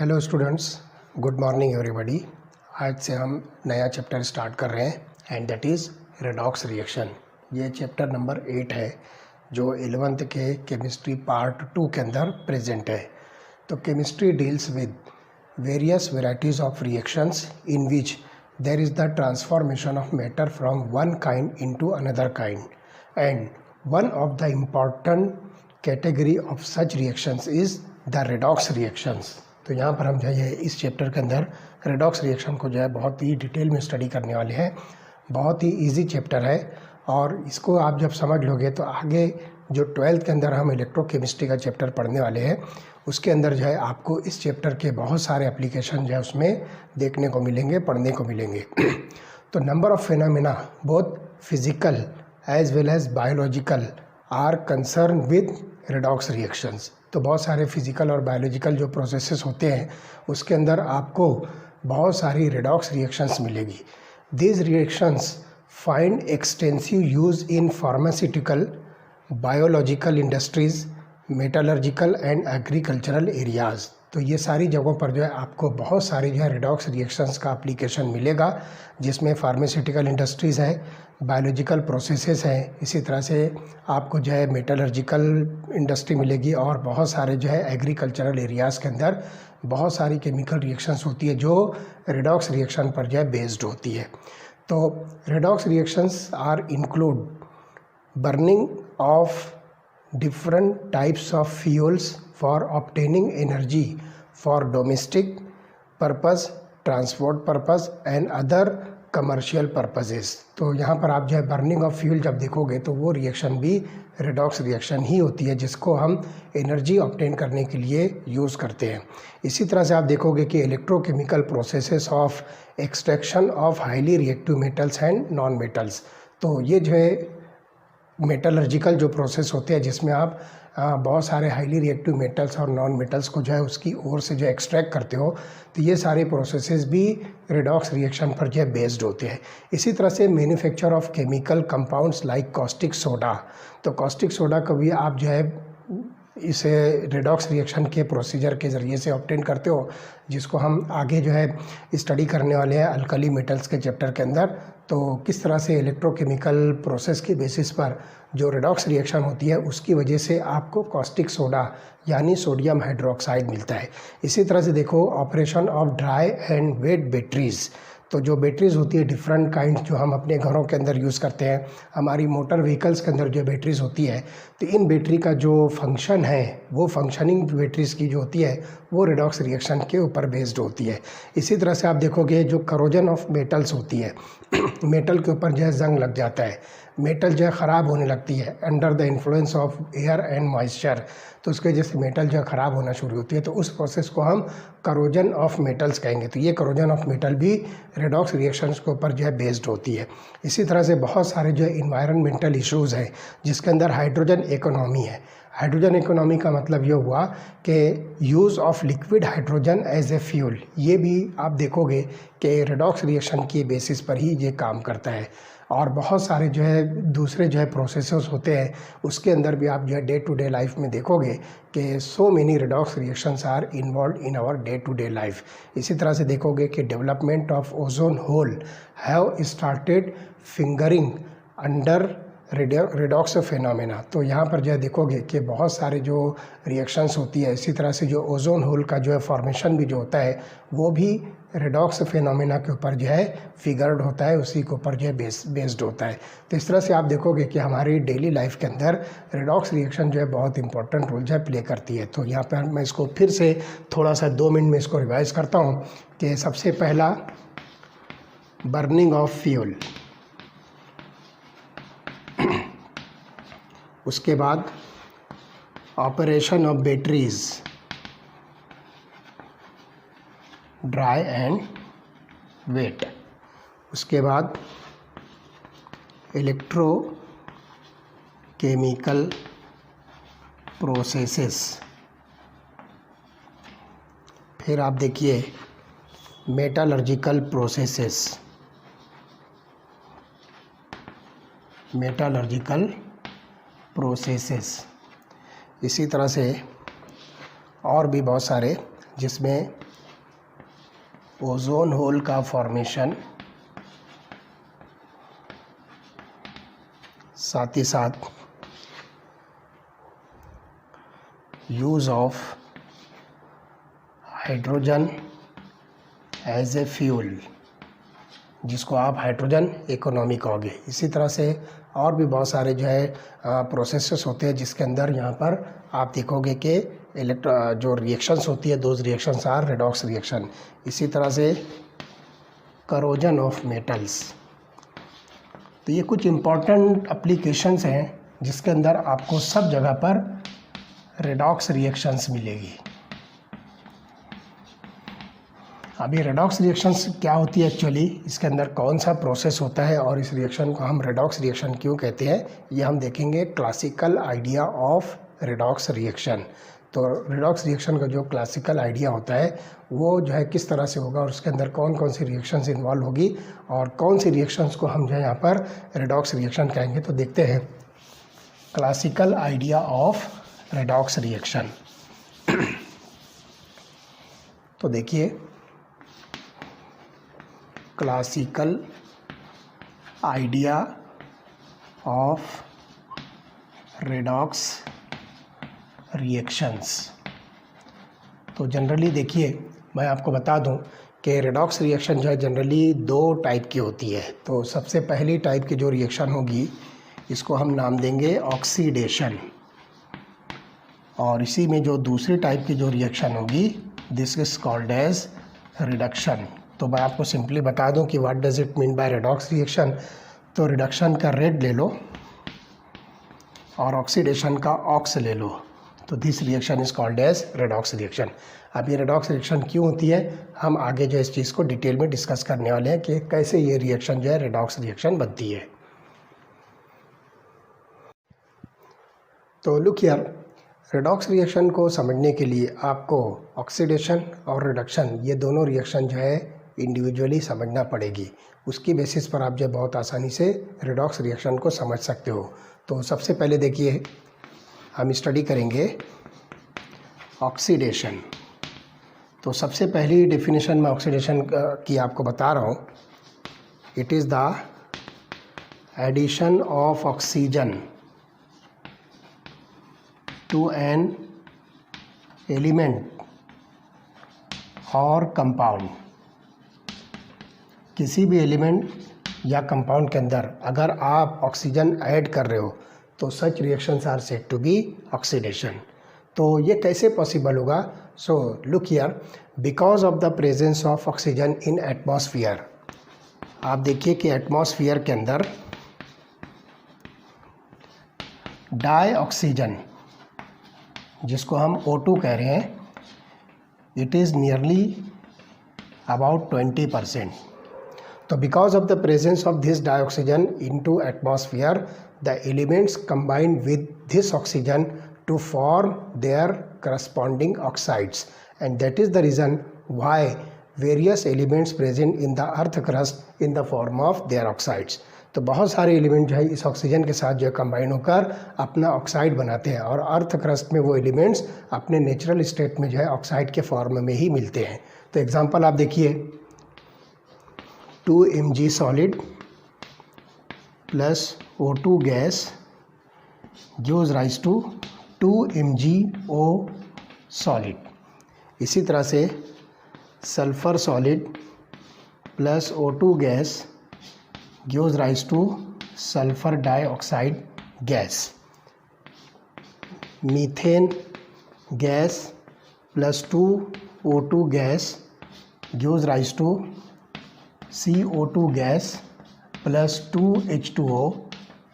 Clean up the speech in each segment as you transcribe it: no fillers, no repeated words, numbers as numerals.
Hello students, good morning everybody. आज से हम नया चैप्टर स्टार्ट कर रहे हैं and that is redox reaction. ये चैप्टर नंबर 8 है जो 11th के केमिस्ट्री पार्ट 2 के अंदर प्रेजेंट है। तो chemistry deals with various varieties of reactions in which there is the transformation of matter from one kind into another kind and one of the important category of such reactions is the redox reactions. तो यहाँ पर हम जो है इस chapter के अंदर redox reaction को जो है बहुत ही डिटेल में स्टडी करने वाले हैं। बहुत ही इजी चैप्टर है और इसको आप जब समझ लोगे तो आगे जो 12th के अंदर हम इलेक्ट्रोकेमिस्ट्री का चैप्टर पढ़ने वाले हैं उसके अंदर जो है आपको इस चैप्टर के बहुत सारे एप्लीकेशन जो है उसमें देखने को मिलेंगे, पढ़ने को मिलेंगे। तो number of phenomena both physical as well as biological are concern with redox reactions. तो बहुत सारे फिजिकल और बायोलॉजिकल जो प्रोसेसेस होते हैं उसके अंदर आपको बहुत सारी रेडॉक्स रिएक्शंस मिलेगी। These reactions find extensive use in pharmaceutical, biological industries, metallurgical and agricultural areas. तो ये सारी जगहों पर जो है आपको बहुत सारी जो है रेडॉक्स रिएक्शंस का एप्लीकेशन मिलेगा, जिसमें फार्मास्यूटिकल इंडस्ट्रीज़ है, बायोलॉजिकल प्रोसेसेस हैं, इसी तरह से आपको जो है मेटलर्जिकल इंडस्ट्री मिलेगी और बहुत सारे जो है एग्रीकल्चरल एरियाज़ के अंदर बहुत सारी केमिकल रिएक्शंस होती है जो रेडॉक्स रिएक्शन पर जो है बेस्ड होती है। तो redox reactions are include burning of different types of fuels for obtaining energy for domestic purpose, transport purpose and other commercial purposes। तो यहाँ पर आप जो है बर्निंग ऑफ फ्यूल जब देखोगे तो वो रिएक्शन भी रेडॉक्स रिएक्शन ही होती है जिसको हम एनर्जी ऑब्टेन करने के लिए यूज़ करते हैं। इसी तरह से आप देखोगे कि electrochemical processes of extraction of highly reactive metals and non metals. तो ये जो है मेटलर्जिकल जो प्रोसेस होते हैं जिसमें आप बहुत सारे हाईली रिएक्टिव मेटल्स और नॉन मेटल्स को जो है उसकी ओर से जो एक्सट्रैक्ट करते हो, तो ये सारे प्रोसेसेस भी रेडॉक्स रिएक्शन पर जो है बेस्ड होते हैं। इसी तरह से manufacture of chemical compounds like caustic soda. तो कॉस्टिक सोडा को भी आप जो है इसे रेडॉक्स रिएक्शन के प्रोसीजर के ज़रिए से ऑब्टेन करते हो, जिसको हम आगे जो है स्टडी करने वाले हैं अल्कली मेटल्स के चैप्टर के अंदर। तो किस तरह से इलेक्ट्रोकेमिकल प्रोसेस के बेसिस पर जो रेडॉक्स रिएक्शन होती है उसकी वजह से आपको कॉस्टिक सोडा यानी सोडियम हाइड्रोक्साइड मिलता है। इसी तरह से देखो operation of dry and wet batteries. तो जो बैटरीज़ होती है डिफरेंट काइंड जो हम अपने घरों के अंदर यूज़ करते हैं, हमारी मोटर व्हीकल्स के अंदर जो बैटरीज़ होती है, तो इन बैटरी का जो फंक्शन है वो फंक्शनिंग बैटरीज़ की जो होती है वो रेडॉक्स रिएक्शन के ऊपर बेस्ड होती है। इसी तरह से आप देखोगे जो करोजन ऑफ मेटल्स होती है मेटल के ऊपर जो है जंग लग जाता है, मेटल जो है ख़राब होने लगती है under the influence of air and moisture. तो उसके वजह से मेटल जो है ख़राब होना शुरू होती है, तो उस प्रोसेस को हम करोजन ऑफ मेटल्स कहेंगे। तो ये करोजन ऑफ मेटल भी रेडॉक्स रिएक्शंस के ऊपर जो है बेस्ड होती है। इसी तरह से बहुत सारे जो है इन्वायरमेंटल इश्यूज़ हैं जिसके अंदर हाइड्रोजन इकोनॉमी है। हाइड्रोजन इकोनॉमी का मतलब ये हुआ कि use of liquid hydrogen as a fuel. ये भी आप देखोगे कि रेडॉक्स रिएक्शन की बेसिस पर ही ये काम करता है। और बहुत सारे जो है दूसरे जो है प्रोसेसेस होते हैं उसके अंदर भी आप जो है डे टू डे लाइफ में देखोगे कि so many redox reactions are involve in our day to day life. इसी तरह से देखोगे कि development of ozone hole have started fingering under redox phenomena. तो यहाँ पर जो है देखोगे कि बहुत सारे जो रिएक्शंस होती है, इसी तरह से जो ओजोन होल का जो है फॉर्मेशन भी जो होता है वो भी रेडॉक्स फेनोमेना के ऊपर जो है फिगर्ड होता है, उसी के ऊपर जो है बेस्ड होता है। तो इस तरह से आप देखोगे कि हमारी डेली लाइफ के अंदर रेडॉक्स रिएक्शन जो है बहुत इंपॉर्टेंट रोल जो है प्ले करती है। तो यहाँ पर मैं इसको फिर से थोड़ा सा 2 मिनट में इसको रिवाइज करता हूँ कि सबसे पहला बर्निंग ऑफ फ्यूल, उसके बाद operation of batteries dry and wet, उसके बाद इलेक्ट्रोकेमिकल प्रोसेसेस, फिर आप देखिए मेटलर्जिकल प्रोसेसेस, इसी तरह से और भी बहुत सारे जिसमें ओजोन होल का फॉर्मेशन, साथ ही साथ use of hydrogen as a fuel, जिसको आप हाइड्रोजन इकोनॉमी कहोगे। इसी तरह से और भी बहुत सारे जो है प्रोसेसेस होते हैं जिसके अंदर यहाँ पर आप देखोगे कि जो रिएक्शंस होती है, those reactions are redox reaction. इसी तरह से करोजन ऑफ मेटल्स। तो ये कुछ इम्पॉर्टेंट एप्लीकेशंस हैं जिसके अंदर आपको सब जगह पर रेडॉक्स रिएक्शंस मिलेगी। अब ये रेडॉक्स रिएक्शंस क्या होती है एक्चुअली, इसके अंदर कौन सा प्रोसेस होता है और इस रिएक्शन को हम रेडॉक्स रिएक्शन क्यों कहते हैं, ये हम देखेंगे classical idea of redox reaction. तो रेडॉक्स रिएक्शन का जो क्लासिकल आइडिया होता है वो जो है किस तरह से होगा और उसके अंदर कौन कौन सी रिएक्शंस इन्वॉल्व होगी और कौन सी रिएक्शंस को हम जो है यहाँ पर रेडॉक्स रिएक्शन कहेंगे। तो देखते हैं classical idea of redox reaction. तो देखिए, classical idea of redox reactions. तो जनरली देखिए, मैं आपको बता दूं कि रेडॉक्स रिएक्शन जो है जनरली दो टाइप की होती है। तो सबसे पहली टाइप की जो रिएक्शन होगी इसको हम नाम देंगे ऑक्सीडेशन, और इसी में जो दूसरी टाइप की जो रिएक्शन होगी this is called as reduction. तो मैं आपको सिंपली बता दूं कि what does it mean by redox reaction. तो रिडक्शन का रेड ले लो और ऑक्सीडेशन का ऑक्स ले लो, तो this reaction is called as redox reaction. अब ये रेडॉक्स रिएक्शन क्यों होती है, हम आगे जो इस चीज़ को डिटेल में डिस्कस करने वाले हैं कि कैसे ये रिएक्शन जो है रेडॉक्स रिएक्शन बनती है। तो लुक हियर, रेडॉक्स रिएक्शन को समझने के लिए आपको ऑक्सीडेशन और रिडक्शन ये दोनों रिएक्शन जो है इंडिविजुअली समझना पड़ेगी। उसकी बेसिस पर आप जो बहुत आसानी से रेडॉक्स रिएक्शन को समझ सकते हो। तो सबसे पहले देखिए, हम स्टडी करेंगे ऑक्सीडेशन। तो सबसे पहली डेफिनेशन मैं ऑक्सीडेशन की आपको बता रहा हूँ। It is the addition of oxygen to an element और कंपाउंड। किसी भी एलिमेंट या कंपाउंड के अंदर अगर आप ऑक्सीजन ऐड कर रहे हो तो सच reactions are said to be oxidation. तो ये कैसे पॉसिबल होगा? So look here, because of the presence of oxygen in atmosphere. आप देखिए कि एटमॉस्फेयर के अंदर डाई ऑक्सीजन, जिसको हम O2 कह रहे हैं, it is nearly about 20%. So because of the presence of this dioxygen into atmosphere, the elements combine with this oxygen to form their corresponding oxides, and that is the reason why various elements present in the earth crust in the form of their oxides. तो बहुत सारे element जो है इस oxygen के साथ जो है कंबाइन होकर अपना ऑक्साइड बनाते हैं, और अर्थ क्रस्ट में वो एलिमेंट्स अपने नेचुरल स्टेट में जो है ऑक्साइड के फॉर्म में ही मिलते हैं। तो एग्जांपल आप देखिए, 2 mg solid plus O2 gas gives rise to 2 mgO solid। इसी तरह से sulphur solid plus O2 gas gives rise to sulphur dioxide gas. Methane gas plus 2 O2 gas gives rise to CO2 gas plus 2 H2O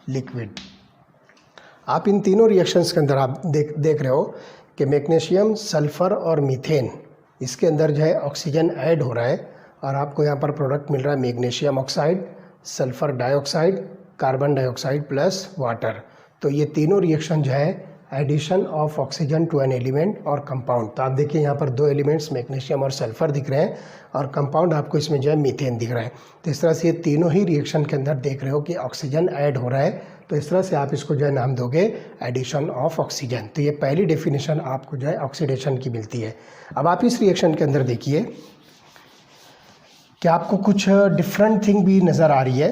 liquid. आप इन तीनों reactions के अंदर आप देख रहे हो कि मैग्नीशियम, सल्फ़र और मीथेन, इसके अंदर जो है ऑक्सीजन ऐड हो रहा है, और आपको यहाँ पर प्रोडक्ट मिल रहा है magnesium oxide, sulphur dioxide, carbon dioxide plus water. तो ये तीनों रिएक्शन जो है addition of oxygen to an element और कंपाउंड। तो आप देखिए यहाँ पर दो एलिमेंट्स मैग्नीशियम और सल्फर दिख रहे हैं, और कंपाउंड आपको इसमें जो है मीथेन दिख रहा है। तो इस तरह से ये तीनों ही रिएक्शन के अंदर देख रहे हो कि ऑक्सीजन ऐड हो रहा है, तो इस तरह से आप इसको जो है नाम दोगे एडिशन ऑफ ऑक्सीजन। तो ये पहली डेफिनेशन आपको जो है ऑक्सीडेशन की मिलती है। अब आप इस रिएक्शन के अंदर देखिए, क्या आपको कुछ डिफरेंट थिंग भी नज़र आ रही है?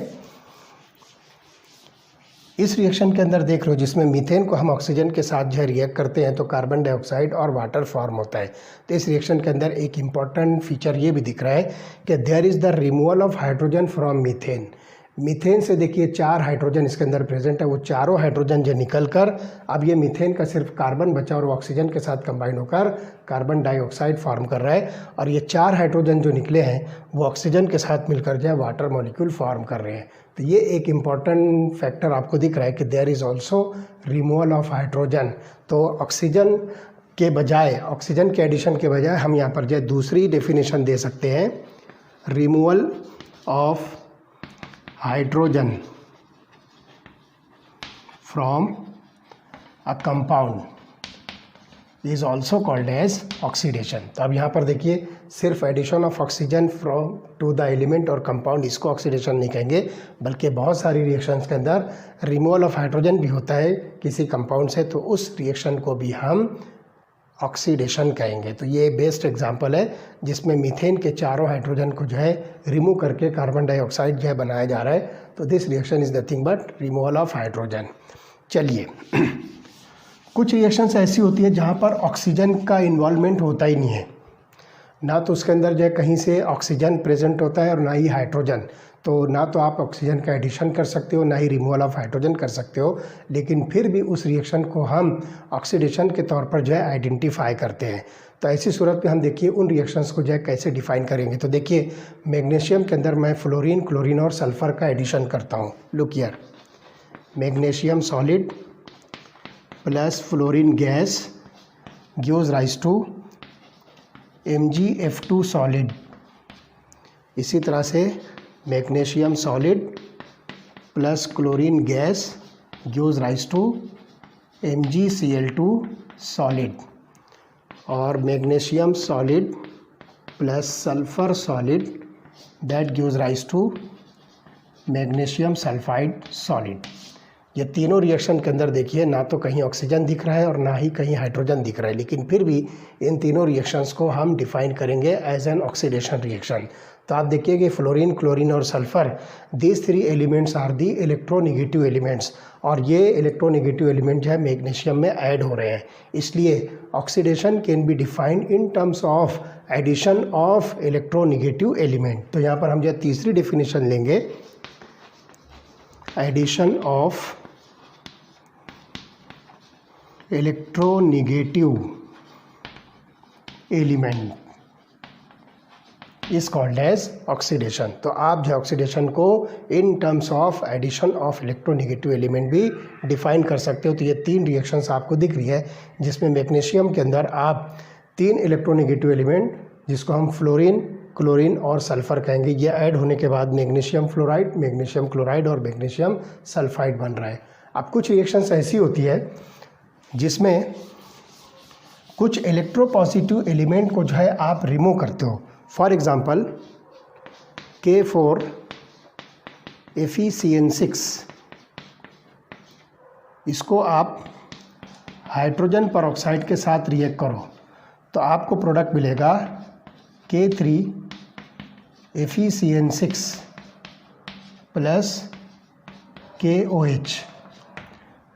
इस रिएक्शन के अंदर देख लो, जिसमें मीथेन को हम ऑक्सीजन के साथ जो है रिएक्ट करते हैं तो कार्बन डाइऑक्साइड और वाटर फॉर्म होता है। तो इस रिएक्शन के अंदर एक इम्पॉर्टेंट फीचर ये भी दिख रहा है कि there is the removal of hydrogen from methane. Methane से देखिए 4 हाइड्रोजन इसके अंदर प्रेजेंट है, वो चारों हाइड्रोजन जो निकल कर अब ये मीथेन का सिर्फ कार्बन बचा और वो ऑक्सीजन के साथ कंबाइन होकर कार्बन डाइऑक्साइड फॉर्म कर रहा है। और ये 4 हाइड्रोजन जो निकले हैं वो ऑक्सीजन के साथ मिलकर जो है वाटर मॉलिक्यूल फॉर्म कर रहे हैं। तो ये एक इम्पॉर्टेंट फैक्टर आपको दिख रहा है कि there is also removal of hydrogen. तो ऑक्सीजन के बजाय, ऑक्सीजन के एडिशन के बजाय हम यहाँ पर जो है दूसरी डेफिनेशन दे सकते हैं, removal of hydrogen from a compound is also called as oxidation. तो अब यहाँ पर देखिए सिर्फ addition of oxygen from to the element और कंपाउंड, इसको ऑक्सीडेशन नहीं कहेंगे, बल्कि बहुत सारी रिएक्शंस के अंदर रिमूवल ऑफ हाइड्रोजन भी होता है किसी कंपाउंड से, तो उस रिएक्शन को भी हम ऑक्सीडेशन कहेंगे। तो ये बेस्ट एग्जांपल है जिसमें मीथेन के चारों हाइड्रोजन को जो है रिमूव करके कार्बन डाइऑक्साइड जो है बनाया जा रहा है। तो this reaction is nothing but removal of hydrogen. चलिए कुछ रिएक्शंस ऐसी होती है जहाँ पर ऑक्सीजन का इन्वॉल्वमेंट होता ही नहीं है, ना तो उसके अंदर जो है कहीं से ऑक्सीजन प्रेजेंट होता है और ना ही हाइड्रोजन। तो ना तो आप ऑक्सीजन का एडिशन कर सकते हो, ना ही रिमूवल ऑफ हाइड्रोजन कर सकते हो, लेकिन फिर भी उस रिएक्शन को हम ऑक्सीडेशन के तौर पर जो है आइडेंटिफाई करते हैं। तो ऐसी सूरत में हम देखिए उन रिएक्शंस को जो है कैसे डिफाइन करेंगे। तो देखिए मैग्नीशियम के अंदर मैं फ्लोरीन, क्लोरीन और सल्फ़र का एडिशन करता हूँ। Look here, magnesium solid plus fluorine gas gives rise to MgF2 solid. इसी तरह से magnesium solid plus chlorine gas gives rise to MgCl2 solid, और magnesium solid plus sulphur solid that gives rise to magnesium sulphide solid. ये तीनों reaction के अंदर देखिए ना तो कहीं ऑक्सीजन दिख रहा है और ना ही कहीं हाइड्रोजन दिख रहा है, लेकिन फिर भी इन तीनों रिएक्शंस को हम डिफाइन करेंगे एज एन ऑक्सीडेशन रिएक्शन। तो आप देखिए कि फ्लोरीन, क्लोरीन और sulphur, these 3 elements are the electronegative elements, और ये इलेक्ट्रोनेगेटिव एलिमेंट जो है मैग्नीशियम में ऐड हो रहे हैं। इसलिए oxidation can be defined in terms of addition of electronegative element. तो यहाँ पर हम जो तीसरी डेफिनेशन लेंगे, addition of electronegative element is called as oxidation. तो आप जो ऑक्सीडेशन को in terms of addition of electronegative element भी डिफाइन कर सकते हो। तो ये 3 रिएक्शंस आपको दिख रही है जिसमें मैग्नीशियम के अंदर आप 3 इलेक्ट्रोनेगेटिव एलिमेंट, जिसको हम फ्लोरीन, क्लोरीन और सल्फर कहेंगे, ये ऐड होने के बाद मैग्नीशियम फ्लोराइड, मैग्नीशियम क्लोराइड और मैग्नीशियम सल्फाइड बन रहा है। अब कुछ रिएक्शंस ऐसी होती है जिसमें कुछ इलेक्ट्रोपॉजिटिव एलिमेंट को जो है आप रिमूव करते हो। फॉर एग्जांपल K4 FeCN6, इसको आप हाइड्रोजन परऑक्साइड के साथ रिएक्ट करो तो आपको प्रोडक्ट मिलेगा K3 FeCN6 प्लस KOH।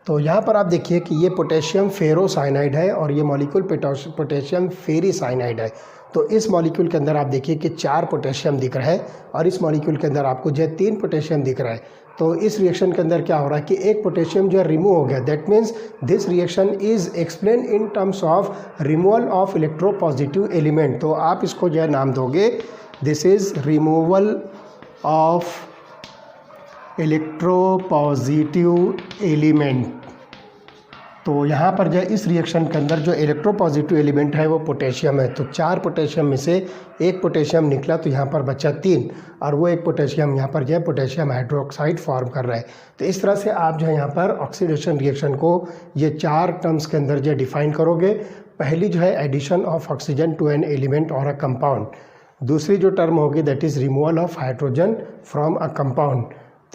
तो यहाँ पर आप देखिए कि ये पोटेशियम फेरोसाइनाइड है और ये मॉलिक्यूल पोटेशियम फेरीसाइनाइड है। तो इस मॉलिक्यूल के अंदर आप देखिए कि 4 पोटेशियम दिख रहा है और इस मॉलिक्यूल के अंदर आपको जो है 3 पोटेशियम दिख रहा है। तो इस रिएक्शन के अंदर क्या हो रहा है कि एक पोटेशियम जो है रिमूव हो गया। That means this reaction is explain in terms of removal of electropositive element. तो आप इसको जो है नाम दोगे, this is removal of electropositive element. तो यहाँ पर जो इस रिएक्शन के अंदर जो इलेक्ट्रोपॉजिटिव एलिमेंट है वो पोटेशियम है। तो 4 पोटेशियम में से एक पोटेशियम निकला तो यहाँ पर बचा 3, और वो एक पोटेशियम यहाँ पर जो है पोटेशियम हाइड्रोक्साइड फॉर्म कर रहा है। तो इस तरह से आप जो है यहाँ पर ऑक्सीडेशन रिएक्शन को ये 4 टर्म्स के अंदर जो डिफाइन करोगे। पहली जो है addition of oxygen to an element और अ कंपाउंड, दूसरी जो टर्म होगी that is removal of hydrogen from a compound,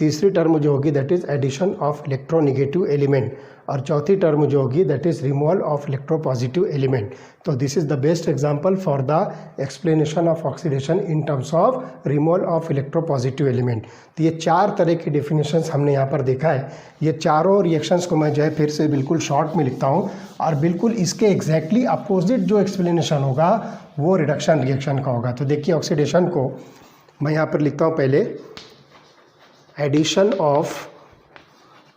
तीसरी टर्म जो होगी that is addition of electronegative element, और चौथी टर्म जो होगी that is removal of electropositive element. तो this is the best example for the explanation of oxidation in terms of removal of electropositive element. तो ये 4 तरह की डेफिनेशंस हमने यहाँ पर देखा है। ये चारों रिएक्शंस को मैं जो है फिर से बिल्कुल शॉर्ट में लिखता हूँ, और बिल्कुल इसके एग्जैक्टली अपोजिट जो एक्सप्लेनेशन होगा वो रिडक्शन रिएक्शन का होगा। तो देखिए ऑक्सीडेशन को मैं यहाँ पर लिखता हूँ पहले एडिशन ऑफ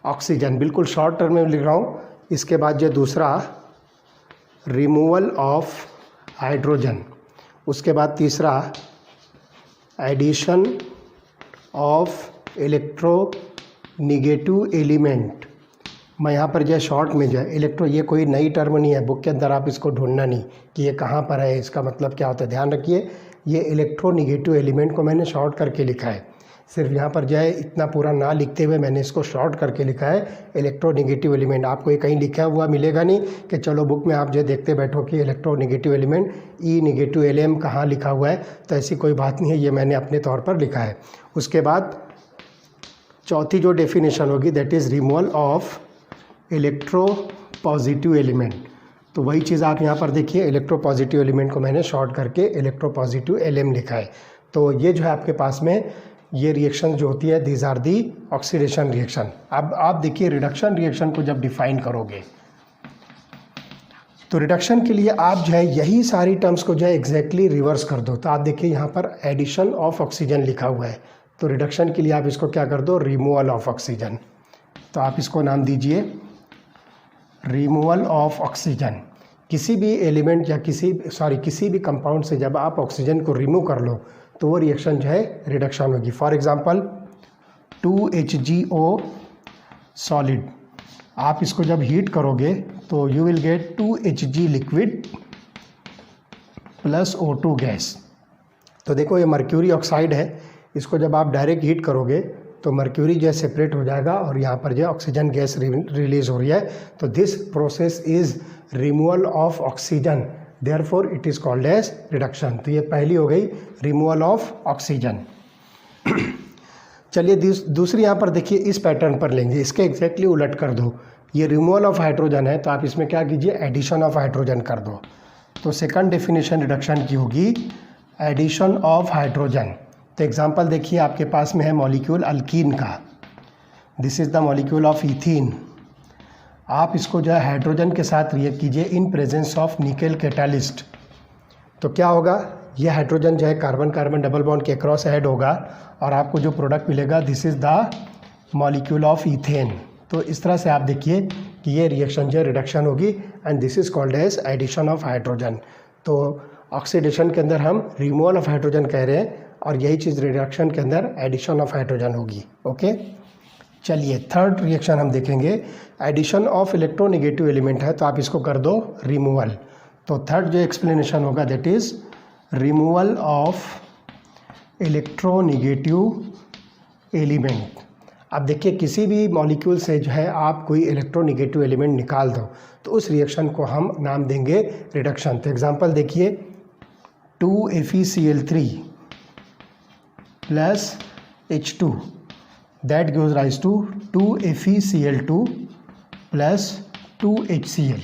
ऑक्सीजन, बिल्कुल शॉर्ट टर्म में लिख रहा हूँ। इसके बाद जो दूसरा रिमूवल ऑफ हाइड्रोजन, उसके बाद तीसरा एडिशन ऑफ इलेक्ट्रोनेगेटिव एलिमेंट। मैं यहाँ पर जो शॉर्ट में जो है इलेक्ट्रो, ये कोई नई टर्म नहीं है, बुक के अंदर आप इसको ढूंढना नहीं कि ये कहाँ पर है, इसका मतलब क्या होता है। ध्यान रखिए ये इलेक्ट्रोनेगेटिव एलिमेंट को मैंने शॉर्ट करके लिखा है, सिर्फ यहाँ पर जो है इतना पूरा ना लिखते हुए मैंने इसको शॉर्ट करके लिखा है इलेक्ट्रोनेगेटिव एलिमेंट। आपको ये कहीं लिखा हुआ मिलेगा नहीं कि चलो बुक में आप जो देखते बैठो कि इलेक्ट्रोनेगेटिव एलिमेंट ई नेगेटिव एलएम कहाँ लिखा हुआ है, तो ऐसी कोई बात नहीं है, ये मैंने अपने तौर पर लिखा है। उसके बाद चौथी जो डेफिनेशन होगी that is removal of electro positive element. तो वही चीज़ आप यहाँ पर देखिए, इलेक्ट्रो पॉजिटिव एलिमेंट को मैंने शॉर्ट करके इलेक्ट्रो पॉजिटिव एलएम लिखा है। तो ये जो है आपके पास में ये रिएक्शन जो होती है these are the oxidation reaction. अब आप देखिए रिडक्शन रिएक्शन को जब डिफाइन करोगे तो रिडक्शन के लिए आप जो है यही सारी टर्म्स को जो है एग्जैक्टली रिवर्स कर दो। तो आप देखिए यहाँ पर एडिशन ऑफ ऑक्सीजन लिखा हुआ है, तो रिडक्शन के लिए आप इसको क्या कर दो, रिमूवल ऑफ ऑक्सीजन। तो आप इसको नाम दीजिए रिमूवल ऑफ ऑक्सीजन। किसी भी एलिमेंट या किसी भी कंपाउंड से जब आप ऑक्सीजन को रिमूव कर लो तो वो रिएक्शन जो है रिडक्शन होगी। फॉर एग्जांपल 2HgO सॉलिड, आप इसको जब हीट करोगे तो you will get 2Hg liquid plus O2 gas. तो देखो ये मर्क्यूरी ऑक्साइड है, इसको जब आप डायरेक्ट हीट करोगे तो मर्क्यूरी जो है सेपरेट हो जाएगा और यहाँ पर जो ऑक्सीजन गैस रिलीज हो रही है। तो this process is removal of oxygen, therefore it is called as reduction. तो ये पहली हो गई रिमूवल ऑफ ऑक्सीजन। चलिए दूसरी यहाँ पर देखिए इस पैटर्न पर लेंगे, इसके एग्जैक्टली उलट कर दो। ये रिमूवल ऑफ हाइड्रोजन है तो आप इसमें क्या कीजिए, एडिशन ऑफ हाइड्रोजन कर दो। तो सेकंड डेफिनेशन रिडक्शन की होगी एडिशन ऑफ हाइड्रोजन। तो एग्जांपल देखिए आपके पास में है मॉलिक्यूल अल्कीन का, this is the molecule of ethene. आप इसको जो है हाइड्रोजन के साथ रिएक्ट कीजिए in presence of nickel catalyst. तो क्या होगा, ये हाइड्रोजन जो है कार्बन कार्बन डबल बॉन्ड के अक्रॉस ऐड होगा और आपको जो प्रोडक्ट मिलेगा this is the molecule of ethane. तो इस तरह से आप देखिए कि ये रिएक्शन जो है रिडक्शन होगी and this is called as addition of hydrogen. तो ऑक्सीडेशन के अंदर हम रिमूवल ऑफ हाइड्रोजन कह रहे हैं और यही चीज़ रिडक्शन के अंदर एडिशन ऑफ हाइड्रोजन होगी। ओके, चलिए थर्ड रिएक्शन हम देखेंगे, एडिशन ऑफ इलेक्ट्रोनेगेटिव एलिमेंट है तो आप इसको कर दो रिमूवल। तो थर्ड जो एक्सप्लेनेशन होगा that is removal of electronegative element. अब देखिए किसी भी मॉलिक्यूल से जो है आप कोई इलेक्ट्रोनेगेटिव एलिमेंट निकाल दो तो उस रिएक्शन को हम नाम देंगे रिडक्शन। तो एग्जांपल देखिए 2FeCl3 plus H2 that gives rise to 2FeCl2 plus 2HCl।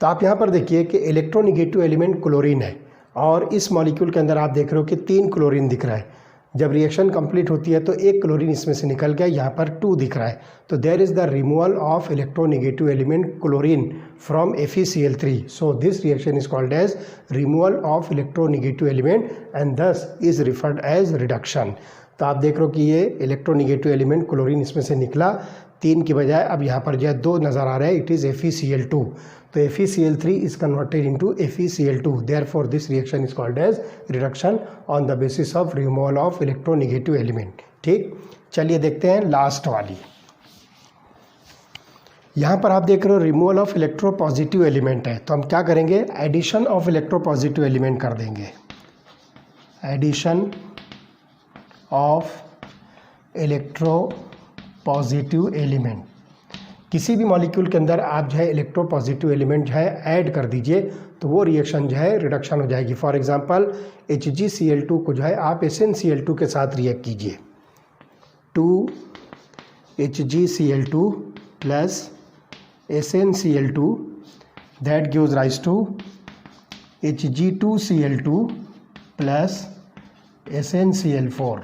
तो आप यहाँ पर देखिए कि इलेक्ट्रोनेगेटिव एलिमेंट क्लोरीन है और इस मॉलिक्यूल के अंदर आप देख रहे हो कि 3 क्लोरीन दिख रहा है। जब रिएक्शन कंप्लीट होती है तो 1 क्लोरीन इसमें से निकल गया, यहाँ पर 2 दिख रहा है। तो there is the removal of electronegative element chlorine from FeCl3। So this reaction is called as removal of electronegative element and this is referred as reduction. तो आप देख रहे हो कि ये इलेक्ट्रोनेगेटिव एलिमेंट क्लोरीन इसमें से निकला, 3 की बजाय अब यहाँ पर जो है 2 नज़र आ रहा है, इट इज़ FeCl2। तो FeCl3 is converted into FeCl2, therefore this reaction is called as reduction on the basis of removal of electronegative element। ठीक, चलिए देखते हैं लास्ट वाली। यहाँ पर आप देख रहे हो रिमूवल ऑफ इलेक्ट्रोपॉजिटिव एलिमेंट है तो हम क्या करेंगे, एडिशन ऑफ इलेक्ट्रोपॉजिटिव एलिमेंट कर देंगे। एडिशन ऑफ इलेक्ट्रोपॉजिटिव एलिमेंट, किसी भी मॉलिक्यूल के अंदर आप जो है इलेक्ट्रोपॉजिटिव एलिमेंट जो है ऐड कर दीजिए तो वो रिएक्शन जो है रिडक्शन हो जाएगी। फॉर एग्जांपल HgCl2 को जो है आप SnCl2 के साथ रिएक्ट कीजिए HgCl2 plus SnCl2 that gives rise to Hg2Cl2 plus SnCl4।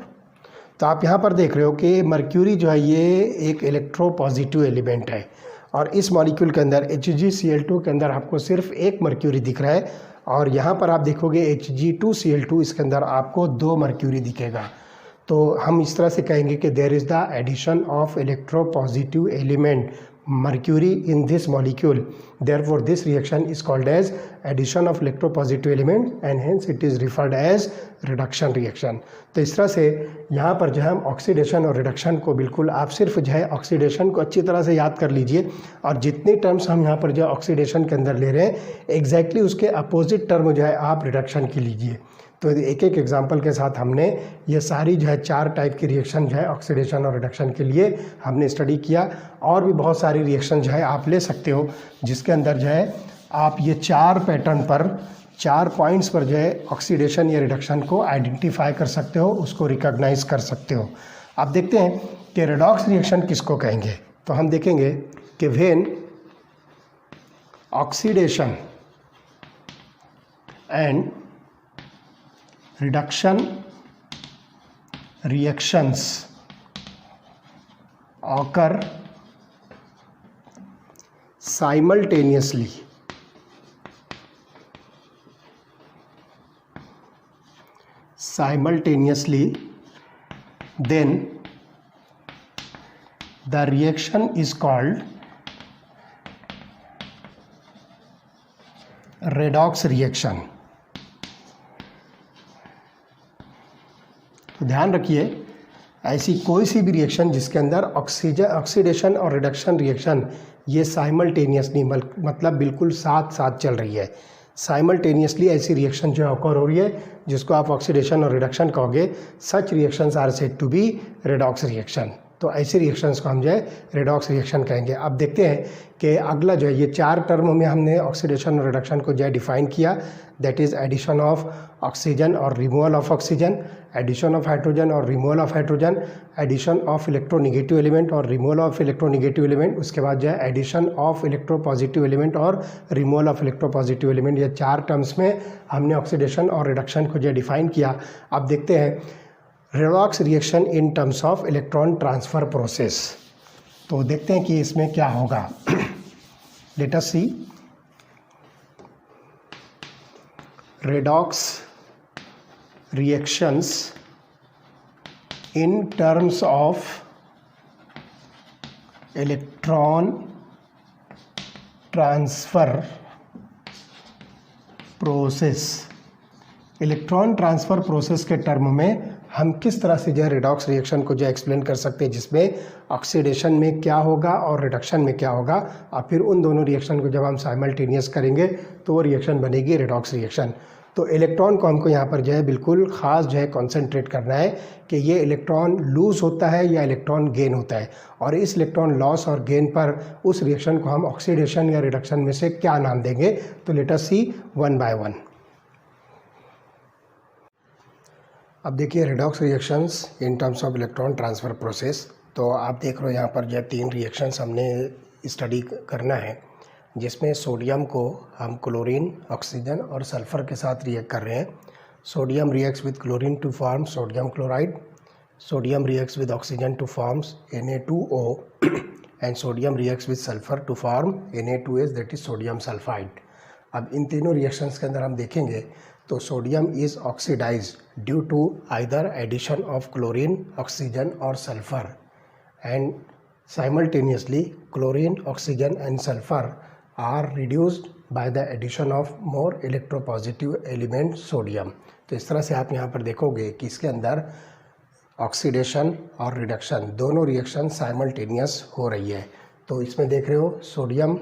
तो आप यहाँ पर देख रहे हो कि मर्क्यूरी जो है ये एक इलेक्ट्रोपॉजिटिव एलिमेंट है और इस मॉलिक्यूल के अंदर HgCl2 के अंदर आपको सिर्फ एक मर्क्यूरी दिख रहा है और यहाँ पर आप देखोगे Hg2Cl2 इसके अंदर आपको 2 मर्क्यूरी दिखेगा। तो हम इस तरह से कहेंगे कि there is the addition of electropositive element mercury in this molecule, therefore this reaction is called as addition of electropositive element and hence it is referred as reduction reaction। तो इस तरह से यहाँ पर जो है हम ऑक्सीडेशन और रिडक्शन को बिल्कुल आप सिर्फ जो है ऑक्सीडेशन को अच्छी तरह से याद कर लीजिए और जितने टर्म्स हम यहाँ पर जो है ऑक्सीडेशन के अंदर ले रहे हैं एग्जैक्टली उसके अपोजिट टर्म जो है आप रिडक्शन की लीजिए। तो एक एक एग्जांपल के साथ हमने ये सारी जो है 4 टाइप की रिएक्शन जो है ऑक्सीडेशन और रिडक्शन के लिए हमने स्टडी किया। और भी बहुत सारी रिएक्शन जो है आप ले सकते हो जिसके अंदर जो है आप ये 4 पैटर्न पर 4 पॉइंट्स पर जो है ऑक्सीडेशन या रिडक्शन को आइडेंटिफाई कर सकते हो, उसको रिकॉग्नाइज कर सकते हो। अब देखते हैं कि रेडॉक्स रिएक्शन किसको कहेंगे। तो हम देखेंगे कि when oxidation and reduction reactions occur simultaneously then the reaction is called redox reaction। तो ध्यान रखिए ऐसी कोई सी भी रिएक्शन जिसके अंदर ऑक्सीडेशन और रिडक्शन रिएक्शन ये साइमल्टेनियसली मतलब बिल्कुल साथ साथ चल रही है, साइमल्टेनियसली ऐसी रिएक्शन जो ऑकर हो रही है जिसको आप ऑक्सीडेशन और रिडक्शन कहोगे, such reactions are said to be redox reaction. तो ऐसे रिएक्शंस को हम जो है रेडॉक्स रिएक्शन कहेंगे। अब देखते हैं कि अगला जो है ये 4 टर्म में हमने ऑक्सीडेशन और रिडक्शन को जो है डिफाइन किया, that is addition of oxygen और removal of oxygen, addition of hydrogen और removal of hydrogen, addition of electronegative element और रिमूवल ऑफ इलेक्ट्रोनिगेटिव एलिमेंट, उसके बाद जो है एडिशन ऑफ इलेक्ट्रोपॉजिटिव एलिमेंट और रिमूवल ऑफ इलेक्ट्रोपॉजिटिव एलिमेंट। ये 4 टर्म्स में हमने ऑक्सीडेशन और रिडक्शन को जो है डिफाइन किया। अब देखते हैं redox reaction in terms of electron transfer process. तो देखते हैं कि इसमें क्या होगा। Let us see redox reactions in terms of electron transfer process। Electron transfer process के टर्म में हम किस तरह से जो है रिडॉक्स रिएक्शन को जो एक्सप्लेन कर सकते हैं जिसमें ऑक्सीडेशन में क्या होगा और रिडक्शन में क्या होगा और फिर उन दोनों रिएक्शन को जब हम साइमल्टेनियस करेंगे तो वो रिएक्शन बनेगी रिडॉक्स रिएक्शन। तो इलेक्ट्रॉन को हमको यहाँ पर जो है बिल्कुल ख़ास जो है कॉन्सेंट्रेट करना है कि ये इलेक्ट्रॉन लूज़ होता है या इलेक्ट्रॉन गेन होता है और इस इलेक्ट्रॉन लॉस और गेन पर उस रिएक्शन को हम ऑक्सीडेशन या रिडक्शन में से क्या नाम देंगे। तो let us see one by one. अब देखिए redox reactions in terms of electron transfer process. तो आप देख रहे हो यहाँ पर जो 3 रिएक्शंस हमने स्टडी करना है जिसमें सोडियम को हम क्लोरीन, ऑक्सीजन और सल्फ़र के साथ रिएक्ट कर रहे हैं। Sodium reacts with chlorine to form sodium chloride, sodium reacts with oxygen to forms Na2O and sodium reacts with sulphur to form Na2S that is sodium sulphide. अब इन तीनों reactions के अंदर हम देखेंगे तो sodium is oxidised due to either addition of chlorine, oxygen और sulphur and simultaneously chlorine, oxygen and sulphur are reduced by the addition of more electropositive element sodium. तो इस तरह से आप यहाँ पर देखोगे कि इसके अंदर ऑक्सीडेशन और रिडक्शन दोनों रिएक्शन साइमल्टेनियस हो रही है। तो इसमें देख रहे हो सोडियम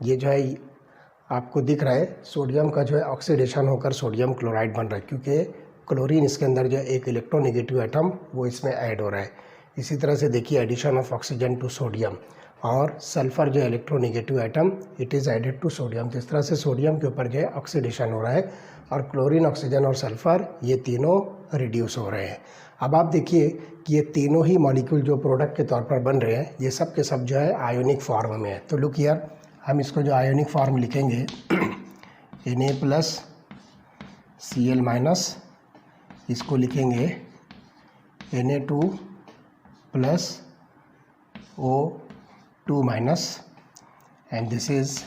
ये जो है आपको दिख रहा है सोडियम का जो है ऑक्सीडेशन होकर सोडियम क्लोराइड बन रहा है क्योंकि क्लोरीन इसके अंदर जो एक इलेक्ट्रोनेगेटिव एटम वो इसमें ऐड हो रहा है। इसी तरह से देखिए addition of oxygen to sodium और सल्फ़र जो electronegative atom it is added to sodium. तो इस तरह से सोडियम के ऊपर जो है ऑक्सीडेशन हो रहा है और क्लोरीन, ऑक्सीजन और सल्फ़र ये तीनों रिड्यूस हो रहे हैं। अब आप देखिए कि ये तीनों ही मॉलिक्यूल जो प्रोडक्ट के तौर पर बन रहे हैं ये सब के सब जो है आयोनिक फॉर्म में है। तो लुक हियर, हम इसको जो आयोनिक फॉर्म लिखेंगे Na+Cl-, इसको लिखेंगे Na2+O2- and this is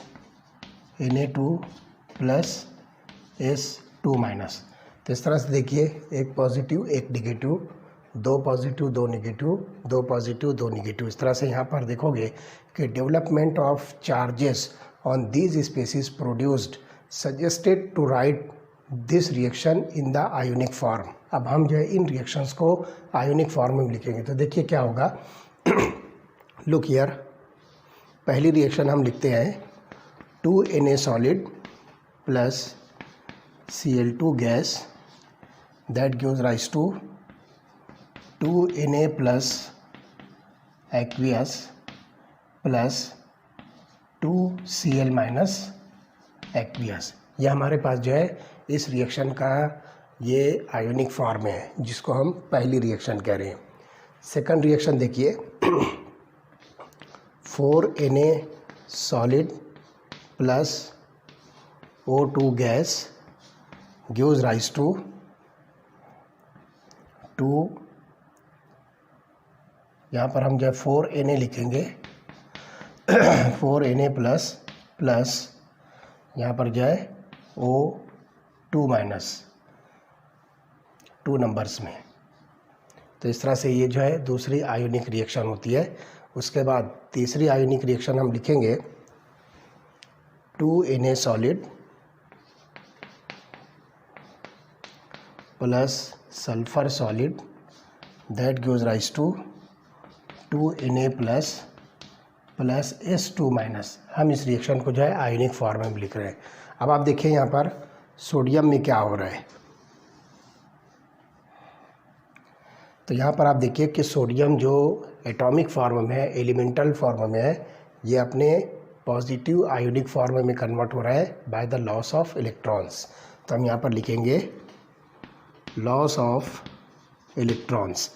Na2+S2-। तो इस तरह से देखिए, एक पॉजिटिव एक निगेटिव, दो पॉजिटिव दो निगेटिव, दो पॉजिटिव दो निगेटिव। इस तरह से यहाँ पर देखोगे कि development of charges on these species produced suggested to write this reaction in the ionic form. अब हम जो है इन रिएक्शंस को आयोनिक फॉर्म में लिखेंगे। तो देखिए क्या होगा, लुक हियर, पहली रिएक्शन हम लिखते हैं 2Na solid plus Cl2 gas, that gives rise to 2Na plus aqueous plus 2Cl minus aqueous. ये हमारे पास जो है इस रिएक्शन का ये आयोनिक फॉर्म है, जिसको हम पहली रिएक्शन कह रहे हैं। सेकंड रिएक्शन देखिए 4Na solid plus O2 gas gives rise to 2, यहाँ पर हम जो है 4Na लिखेंगे 4Na प्लस प्लस यहाँ पर जो है O2 माइनस 2 नंबर्स में। तो इस तरह से ये जो है दूसरी आयोनिक रिएक्शन होती है। उसके बाद तीसरी आयोनिक रिएक्शन हम लिखेंगे 2Na solid plus sulphur solid, that gives rise to 2Na plus plus S2 minus. हम इस रिएक्शन को जो है आयोनिक फॉर्म में लिख रहे हैं। अब आप देखिए यहाँ पर सोडियम में क्या हो रहा है। तो यहाँ पर आप देखिए कि सोडियम जो एटॉमिक फॉर्म में है, एलिमेंटल फॉर्म में है, ये अपने पॉजिटिव आयोनिक फॉर्म में कन्वर्ट हो रहा है by the loss of electrons. तो हम यहाँ पर लिखेंगे लॉस ऑफ इलेक्ट्रॉन्स।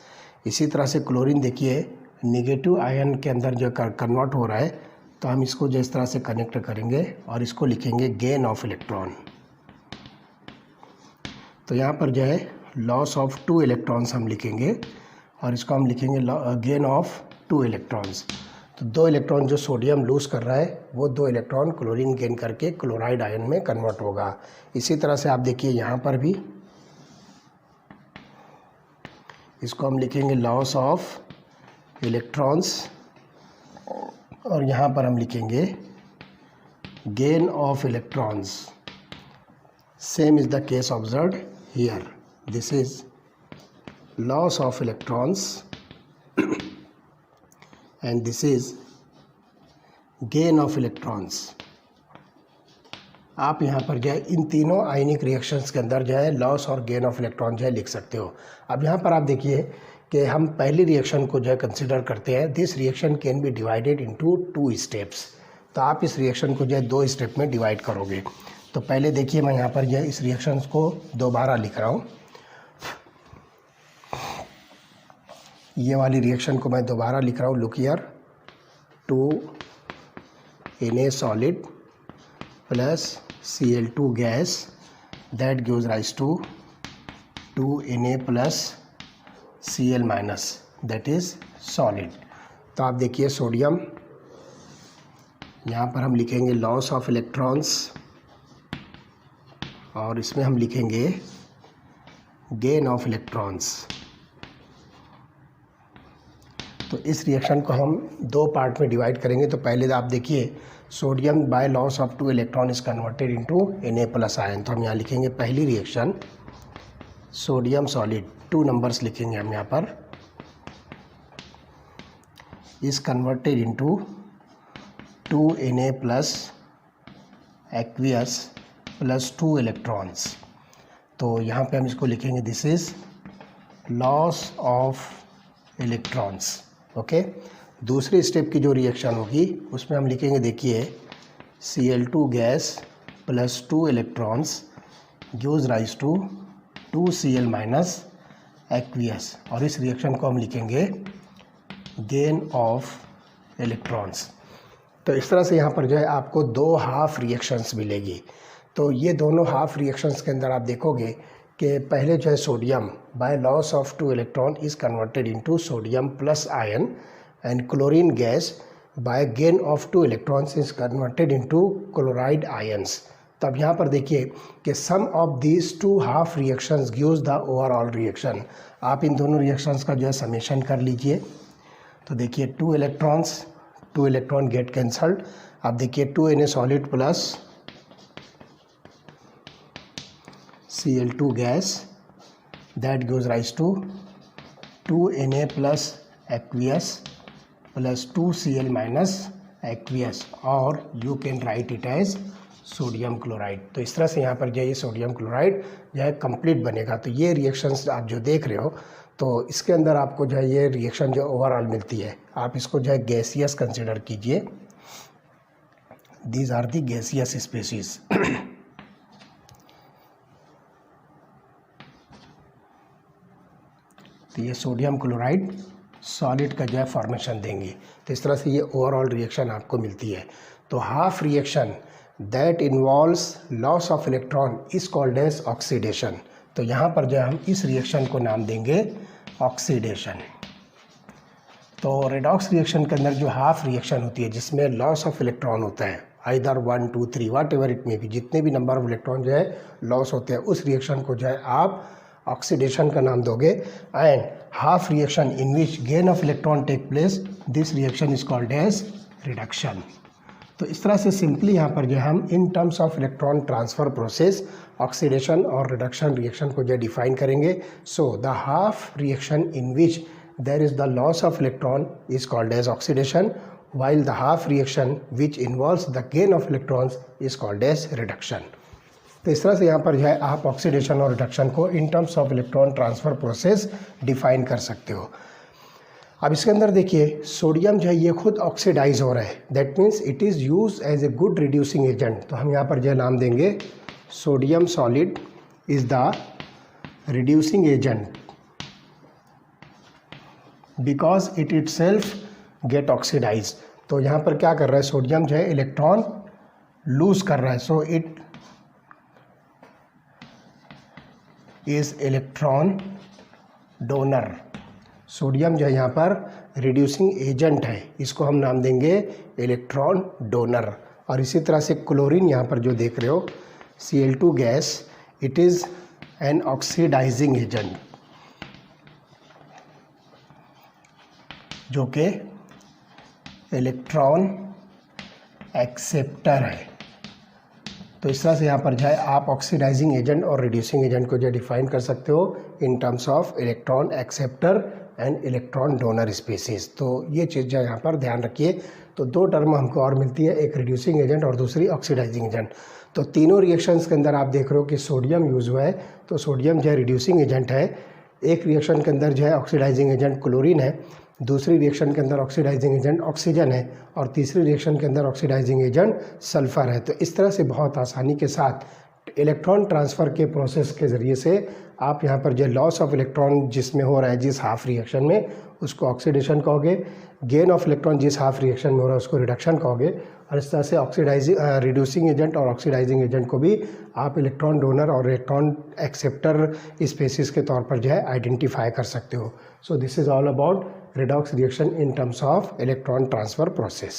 इसी तरह से क्लोरीन देखिए निगेटिव आयन के अंदर जो कन्वर्ट हो रहा है, तो हम इसको जो इस तरह से कनेक्ट करेंगे और इसको लिखेंगे गेन ऑफ इलेक्ट्रॉन। तो यहाँ पर जो है लॉस ऑफ 2 इलेक्ट्रॉन्स हम लिखेंगे और इसको हम लिखेंगे गेन ऑफ 2 इलेक्ट्रॉन्स। तो 2 इलेक्ट्रॉन जो सोडियम लूज़ कर रहा है वो 2 इलेक्ट्रॉन क्लोरीन गेन करके क्लोराइड आयन में कन्वर्ट होगा। इसी तरह से आप देखिए यहाँ पर भी इसको हम लिखेंगे लॉस ऑफ इलेक्ट्रॉन्स और यहाँ पर हम लिखेंगे gain of electrons. Same is the case observed here, this is loss of electrons and this is gain of electrons। आप यहाँ पर जो है इन तीनों आयनिक रिएक्शंस के अंदर जो है लॉस और गेन ऑफ इलेक्ट्रॉन जो है लिख सकते हो। अब यहाँ पर आप देखिए कि हम पहली रिएक्शन को जो है कंसिडर करते हैं। This reaction can be divided into 2 steps. तो आप इस रिएक्शन को जो है 2 स्टेप में डिवाइड करोगे। तो पहले देखिए मैं यहाँ पर जो है इस रिएक्शन को दोबारा लिख रहा हूँ। ये वाली रिएक्शन को मैं दोबारा लिख रहा हूँ। Look here, 2Na solid plus Cl2 gas, that gives rise to 2Na plus Cl minus, that is solid. तो आप देखिए सोडियम, यहाँ पर हम लिखेंगे लॉस ऑफ इलेक्ट्रॉन्स और इसमें हम लिखेंगे गेन ऑफ इलेक्ट्रॉन्स। तो इस रिएक्शन को हम 2 पार्ट में डिवाइड करेंगे। तो पहले आप देखिए sodium by loss of 2 electron is converted into Na plus ion. तो हम यहाँ लिखेंगे पहली रिएक्शन सोडियम सॉलिड, 2 नंबर्स लिखेंगे हम यहाँ पर, is converted into 2Na plus aqueous plus 2 electrons. तो यहाँ पे हम इसको लिखेंगे this is loss of electrons. Okay, दूसरी स्टेप की जो रिएक्शन होगी उसमें हम लिखेंगे देखिए Cl2 gas plus 2 electrons gives rise to 2Cl minus, aqueous, और इस रिएक्शन को हम लिखेंगे गेन ऑफ इलेक्ट्रॉन्स। तो इस तरह से यहाँ पर जो है आपको दो हाफ रिएक्शंस मिलेगी। तो ये दोनों हाफ रिएक्शंस के अंदर आप देखोगे कि पहले जो है sodium by loss of 2 electron is converted into sodium plus ion, and chlorine gas by gain of 2 electrons is converted into chloride ions. तब यहाँ पर देखिए कि sum of these two half reactions gives the overall reaction. आप इन दोनों reactions का जो है समेशन कर लीजिए। तो देखिए 2 इलेक्ट्रॉन गेट कैंसल्ड। अब देखिए 2Na solid plus Cl2 gas, that gives rise to 2Na plus aqueous plus 2Cl minus aqueous, और you can write it as sodium chloride. तो इस तरह से यहाँ पर जो है ये सोडियम क्लोराइड जो है कंप्लीट बनेगा। तो ये रिएक्शंस आप जो देख रहे हो, तो इसके अंदर आपको जो है ये रिएक्शन जो ओवरऑल मिलती है, आप इसको जो है गैसियस कंसिडर कीजिए। These are the gaseous species. तो ये सोडियम क्लोराइड सॉलिड का जो है फॉर्मेशन देंगे। तो इस तरह से ये ओवरऑल रिएक्शन आपको मिलती है। तो half reaction that involves loss of electron is called as oxidation. तो यहाँ पर जो है हम इस रिएक्शन को नाम देंगे ऑक्सीडेशन। तो रेडॉक्स रिएक्शन के अंदर जो हाफ रिएक्शन होती है जिसमें लॉस ऑफ इलेक्ट्रॉन होता है, आइदर 1 2 3 वट एवर इट में भी, जितने भी नंबर ऑफ इलेक्ट्रॉन जो है लॉस होते हैं, उस रिएक्शन को जो है आप ऑक्सीडेशन का नाम दोगे। And half reaction in which gain of electron take place, this reaction is called as reduction. तो इस तरह से सिंपली यहाँ पर जो हम in terms of electron transfer process oxidation और रिडक्शन रिएक्शन को जो डिफाइन करेंगे। So the half reaction in which there is the loss of electron is called as oxidation, while the half reaction which involves the gain of electrons is called as reduction। तो इस तरह से यहाँ पर जो है आप ऑक्सीडेशन और रिडक्शन को in terms of electron transfer process define कर सकते हो। अब इसके अंदर देखिए सोडियम जो है ये खुद ऑक्सीडाइज हो रहा है, that means it is use as a good reducing agent. तो हम यहाँ पर जो है नाम देंगे sodium solid is the reducing agent because it itself get oxidise. तो यहाँ पर क्या कर रहा है, सोडियम जो है इलेक्ट्रॉन लूज कर रहा है, so it is electron donor. Sodium जो है यहाँ पर रिड्यूसिंग एजेंट है, इसको हम नाम देंगे इलेक्ट्रॉन डोनर। और इसी तरह से क्लोरीन यहाँ पर जो देख रहे हो Cl2 gas, it is an oxidising agent जो कि इलेक्ट्रॉन एक्सेप्टर है। तो इस तरह से यहाँ पर जो है आप ऑक्सीडाइजिंग एजेंट और रिड्यूसिंग एजेंट को जो डिफाइन कर सकते हो इन terms of electron acceptor and electron donor species. तो ये चीज़ जो यहाँ पर ध्यान रखिए। तो दो टर्म हमको और मिलती है, एक रिड्यूसिंग एजेंट और दूसरी ऑक्सीडाइजिंग एजेंट। तो तीनों रिएक्शंस के अंदर आप देख रहे हो कि सोडियम यूज़ हुआ है, तो सोडियम जो है रिड्यूसिंग एजेंट है। एक रिएक्शन के अंदर जो है ऑक्सीडाइजिंग एजेंट क्लोरीन है, दूसरी रिएक्शन के अंदर ऑक्सीडाइजिंग एजेंट ऑक्सीजन है, और तीसरी रिएक्शन के अंदर ऑक्सीडाइजिंग एजेंट सल्फ़र है। तो इस तरह से बहुत आसानी के साथ इलेक्ट्रॉन ट्रांसफ़र के प्रोसेस के ज़रिए से आप यहाँ पर जो लॉस ऑफ इलेक्ट्रॉन जिसमें हो रहा है जिस हाफ रिएक्शन में, उसको ऑक्सीडेशन कहोगे। गेन ऑफ इलेक्ट्रॉन जिस हाफ रिएक्शन में हो रहा है उसको रिडक्शन कहोगे। और इस तरह से ऑक्सीडाइजिंग रिड्यूसिंग एजेंट और ऑक्सीडाइजिंग एजेंट को भी आप इलेक्ट्रॉन डोनर और इलेक्ट्रॉन एक्सेप्टर स्पेसीज के तौर पर जो है आइडेंटिफाई कर सकते हो। So this is all about redox reaction in terms of electron transfer process।